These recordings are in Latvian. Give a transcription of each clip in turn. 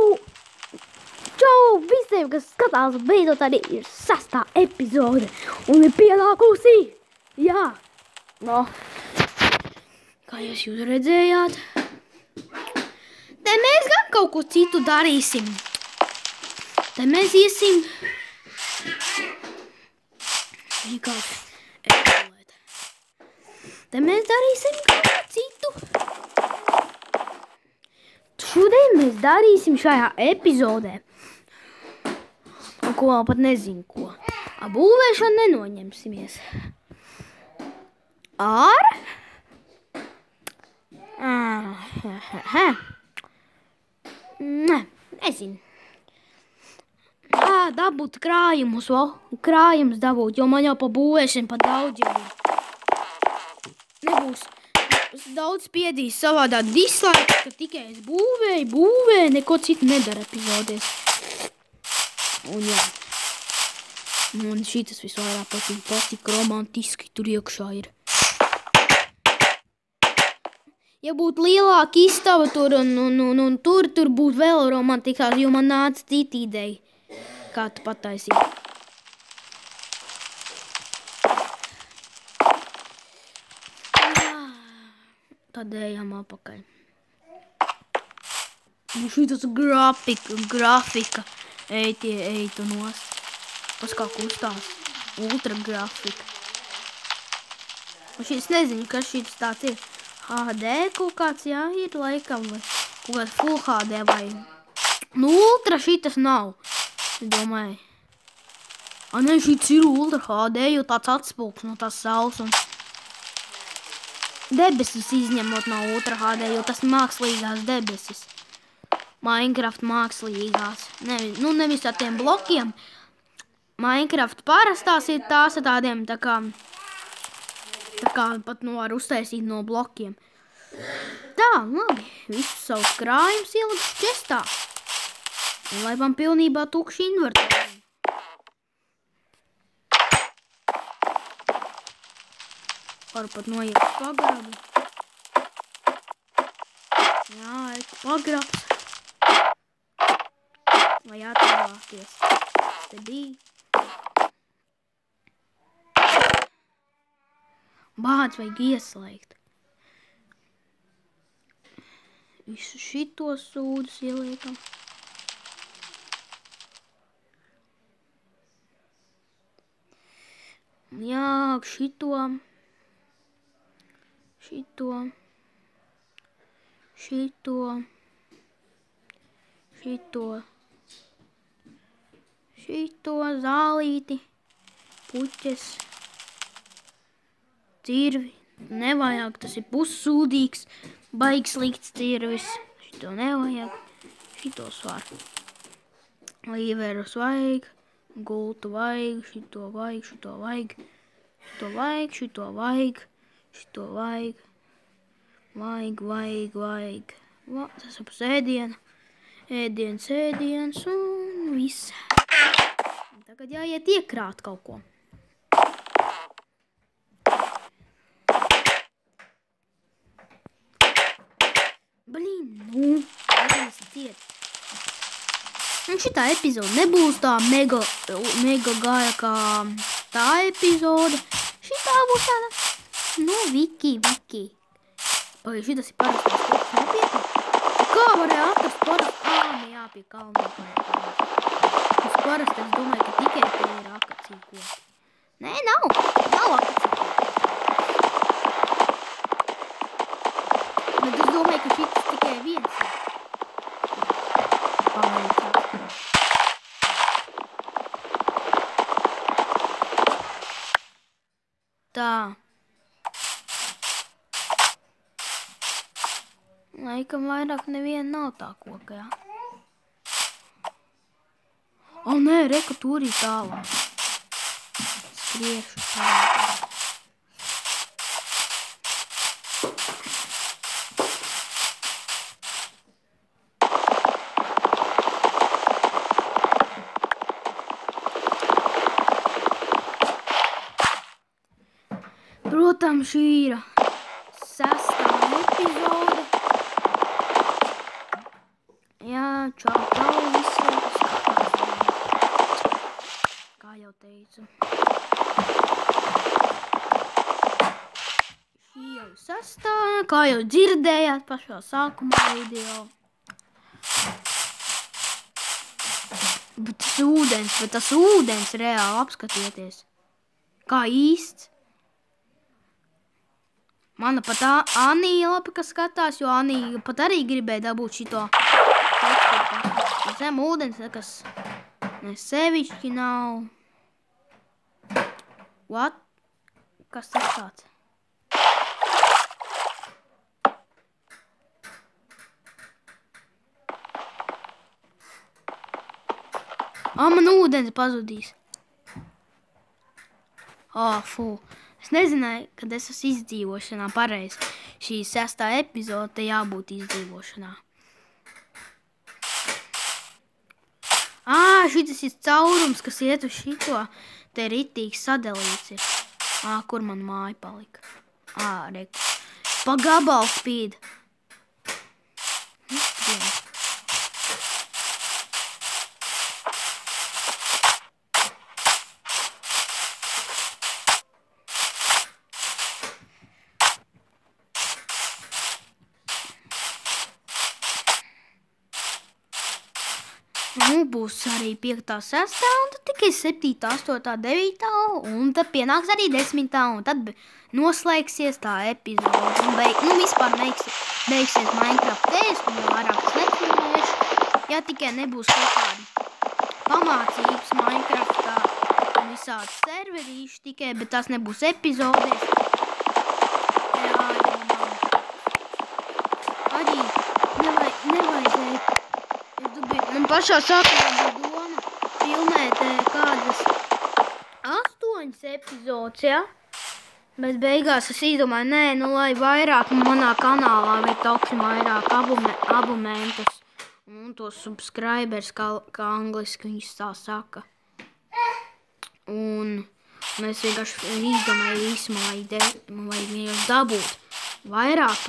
Čau! Čau visiem, kas skatās, beidzot arī ir 6. epizode un ir pienākusi. Jā, no, kā jūs redzējāt, te mēs gan kaut ko citu darīsim. Te mēs iesim Te mēs darīsim kaut ko citu. Šodien mēs darīsim šajā epizodē. Ko pat nezinu ko. Ar būvēšanu nenoņemsimies. Ar? Nezinu. Dabūt krājumus, krājumus dabūt, jo man jau pa būvēšanu pa daudz jau ir. Nebūs daudz spiedīs savādāt visu laiku, ka tikai es būvēju, neko citu nedara epizodēs. Un jā, man šitas visvairāk patīk romantiski tur iekšā ir. Ja būtu lielāka istaba tur un tur būtu vēl romantikās, jo man nāca cita ideja, kā tu pataisīt. Tad ejam apakaļ. Un šitas grafika. Ej tu nos. Tas kā kustās. Ultra grafika. Un šis nezinu, kas šitas tāds ir. HD kaut kāds, jā, ir laikam, vai kaut kāds Full HD vai. Nu, ultra šitas nav. Es domāju. Ne, šitas ir ultra HD, jo tāds atspūks no tās saules un debesis izņemot no ultra HD, jo tas mākslīgās debesis. Minecraft mākslīgās. Nevis ar tiem blokiem. Minecraft parastās ir tās ar tādiem, tā kā pat var uztaisīt no blokiem. Tā, labi. Visus savus krājumus ieliku čestā. Un lai man pilnībā tukši invertēri. Varu pat noiet pagrabu. Jā, pagrabs. Vai atvēlāties. Te bija. Bāds vajag ieslēgt. Visu šitos sūdus ieliekam. Jā, šito. Šito zālīti, puķes, cirvi, nevajag, tas ir pussūdīgs, baigs slikts cirvis, šito nevajag, šitos var. Līverus vajag, gultu vajag, šito vajag, šito vajag, šito vajag, šito vajag, šito vajag, vajag. Tas ap sēdienu, ēdiens un viss. Tagad jāiet iekrāt kaut ko. Un šitā epizode nebūs tā mega gara kā tā epizode. Šitā būs tāda, Viki. Pagaid, šitas ir parastās koks nopietni. Kā varēja atrast parastās? Jā, pie kalna. Tas parasti, es domāju, ka tikai te ir akaciju koki. Nē, nav akaciju koki. Bet es domāju, ka šitas tikai viens ir. Pagaid. Tā. Laikam vairāk neviena nav tā koka, jā. Nē, reka, tur ir tālāk. Skriešu tālāk. Protams, šī ir 6. epizode. Jā, čau visiem, kā jau teicu. Šī jau sastā, kā jau dzirdējāt pašā sākumā video. Bet tas ūdens reāli apskatieties. Kā īsts. Mana pat Anija labi, kas skatās, jo Anija pat arī gribēja dabūt šito teksturu. Zem ūdens, kas sevišķi nav. What? Kas tas tāds? Man ūdens pazudīs. Fū. Es nezināju, kad es esmu izdzīvošanā pareizi. Šī 6. epizode jābūt izdzīvošanā. Šitas ir caurums, kas iet uz šito. Te ritīgi sadalīts ir. Kur man māja palika? Reku. Pa gabalu spīd. Būs arī 5., 6. un tad tikai 7., 8., 9. un tad pienāks arī 10. un tad noslēgsies tā epizode. Un vispār beigsies Minecraft tēs, un vairāk es nefilmēšu, ja tikai nebūs kaut kādi pamācības Minecraftā un visādi serverīši tikai, bet tās nebūs epizodēs. Arī nevajadzēja. Man pašā sākumā bija doma filmēt kādas 8 epizodes, ja? Bet beigās es izdomāju, lai vairāk manā kanālā veikt augšņi vairāk abonementus un tos subscribers, kā angliski viņus tā saka. Un es vienkārši izdomāju visu, man vajag vienkārši dabūt vairāk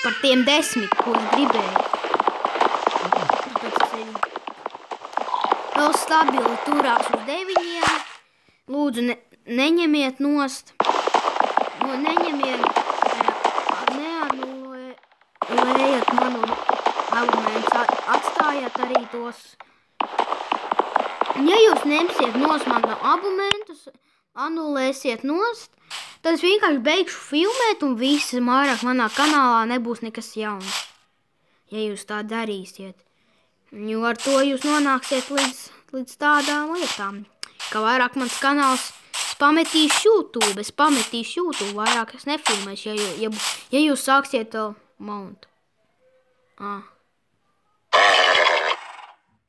par tiem 10, kurus gribēju. Vēl stabili turās uz 9. Lūdzu, neņemiet nost. Neanulējiet manu abonementus. Atstājiet arī tos. Ja jūs ņemsiet nost manu abonementus, anulēsiet nost, tad es vienkārši beigšu filmēt un viss vairāk manā kanālā nebūs nekas jauns. Ja jūs tā darīsiet. Jo ar to jūs nonāksiet līdz tādām lietām, ka vairāk mans kanāls pametīs YouTube, vairāk es nefilmēšu, ja jūs sāksiet mount.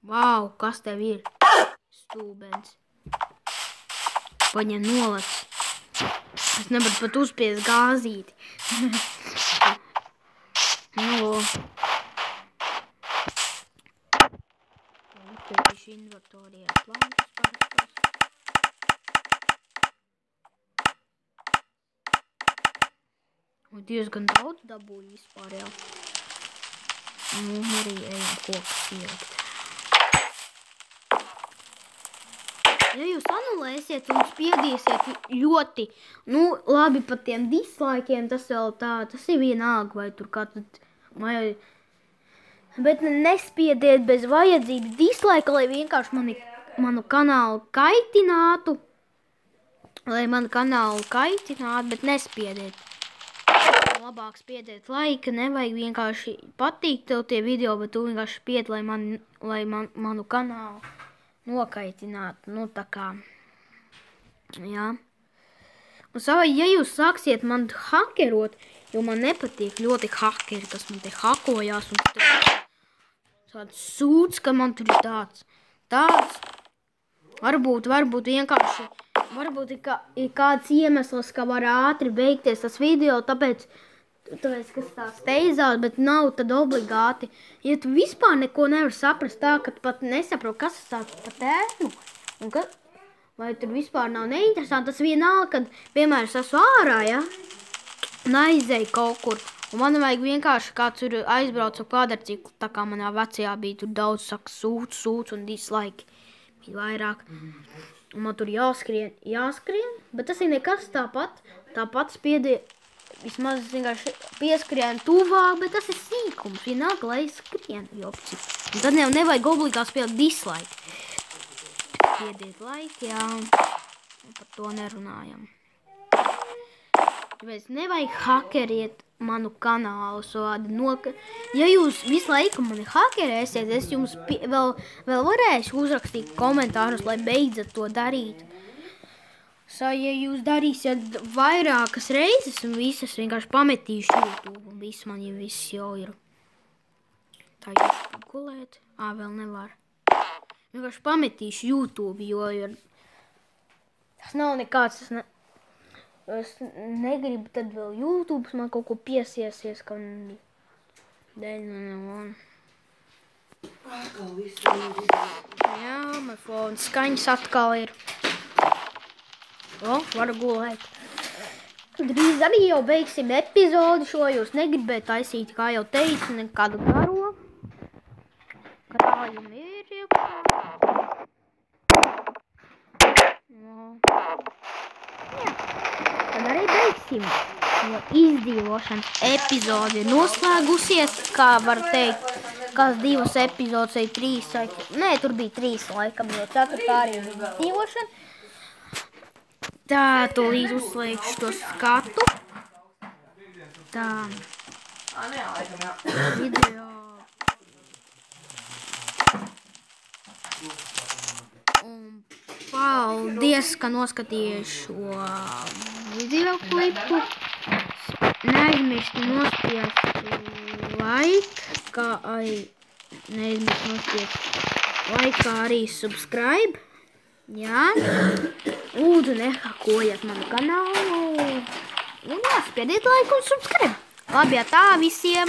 Vau, kas tev ir? Stūbens. Paņem nolec. Es nevaru pat uzspiest gāzīti. Tieši inventorijā plantas parastos. Un diezgan daudz dabūju vispār jau. Un arī ejam kokus ielikt. Ja jūs anulēsiet un spiedīsiet ļoti, labi pat tiem dislaikiem, tas vēl tā, tas ir vienalga vai tur kā tad, bet nespiediet bez vajadzības dislaika, lai vienkārši manu kanālu kaitinātu. Bet nespiediet. Labāk spiediet laika, nevajag vienkārši patīk tev tie video, bet tu vienkārši spied, lai manu kanālu nokaitinātu. Tā kā. Jā. Un ja jūs sāksiet man hakerot, jo man nepatīk ļoti hakeri, kas man te hakojās un tāds sūds, ka man tur ir tāds. Varbūt vienkārši, varbūt ir kāds iemesls, ka var ātri beigties tas video, tāpēc kas tā steidzās, bet nav tad obligāti. Ja tu vispār neko nevar saprast tā, ka tu pat nesaprot, kas tas tāds pa tēmu, vai tur vispār nav neinteresanti, tas vienalga, kad, piemēram, es esmu ārā, ja, un aizēju kaut kur, Un man vajag vienkārši kāds tur aizbrauc ar kvadrciklu, tā kā manā vecajā bija tur daudz saka sūc un dislike. Bija vairāk. Un man tur jāskrien, bet tas ir nekas tāpat spiedie, vismaz vienkārši pieskrien tuvāk, bet tas ir sīkums, vienalga, lai skrien jopci. Un tad nevajag obligāti spielt dislike. Spiediet like, jā, un par to nerunājam. Tāpēc nevajag hakeriet manu kanālu sādi. Ja jūs visu laiku mani hakerēsiet, es jums vēl varēšu uzrakstīt komentārus, lai beidzat to darīt. Ja jūs darīsiet vairākas reizes un visas vienkārši pametīšu YouTube un viss man jau viss jau ir. Tā jūs gulēt. Vēl nevar. Vienkārši pametīšu YouTube, jo tas nav nekāds, es negribu tad vēl YouTube man kaut ko piesiesies, ka dēļ man. Jā, man fons skaņas atkal ir. Varu gulēt. Drīz arī jau beigsim epizodi šo, jūs negribētu taisīt, kā jau teicu, nekādu garo. Krājumi ir iekšā. Tad arī beigsim, jo izdzīvošanas epizode ir noslēgusies, kā var teikt, kas 2 epizodes vai 3, nē, tur bija 3 laikam, jo 4 arī ir izdzīvošana. Tā, tūlīt uzslēgšu to skatu. Tā. Video. Un paldies, ka noskatījies šo video klipu. Neaizmirsti nospiest like, kā arī subscribe. Jā. Lūdzu, nehakojiet manu kanālu. Un jā, spiediet like un subscribe. Labi, tā visiem.